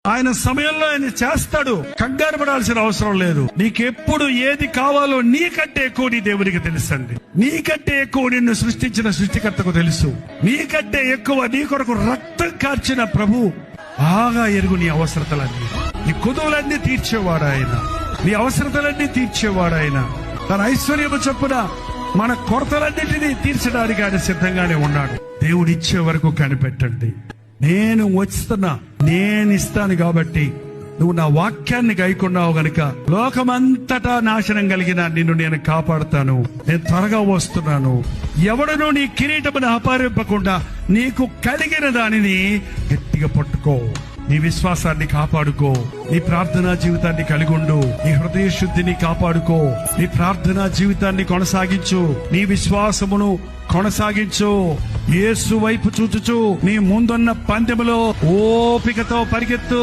ఆయన సమయంలో ఆయన చేస్తాడు. కంగారు పడాల్సిన అవసరం లేదు. నీకెప్పుడు ఏది కావాలో నీకంటే ఎక్కువ నీ దేవునికి తెలుసండి. నీకంటే ఎక్కువ నిన్ను సృష్టించిన సృష్టికర్తకు తెలుసు. నీకంటే ఎక్కువ నీ కొరకు రక్తం కార్చిన ప్రభు బాగా ఎరుగు నీ అవసరతలన్నీ. నీ కుదువులన్నీ తీర్చేవాడు ఆయన. నీ అవసరతలన్నీ తీర్చేవాడు ఆయన. తన ఐశ్వర్యము చొప్పున మన కొరతలన్నింటినీ తీర్చడానికి ఆయన సిద్ధంగానే ఉన్నాడు. దేవుడిచ్చే వరకు కనిపెట్టండి. నేను వస్తున్నా, నేను ఇస్తాను కాబట్టి నువ్వు నా వాక్యాన్ని గైకొన్నావు గనుక లోకమంతటా నాశనం కలిగిన నిన్ను నేను కాపాడుతాను. నేను త్వరగా వస్తున్నాను. ఎవడనూ నీ కిరీటమును అపహరింపకుండా నీకు కలిగిన దానిని గట్టిగా పట్టుకో. నీ విశ్వాసాన్ని కాపాడుకో. నీ ప్రార్థనా జీవితాన్ని కలిగుండు. నీ హృదయ శుద్ధిని కాపాడుకో. నీ ప్రార్థనా జీవితాన్ని కొనసాగించు. నీ విశ్వాసమును కొనసాగించు. యేసు వైపు చూచుచు నీ ముందున్న పందెములో ఓపికతో పరిగెత్తు.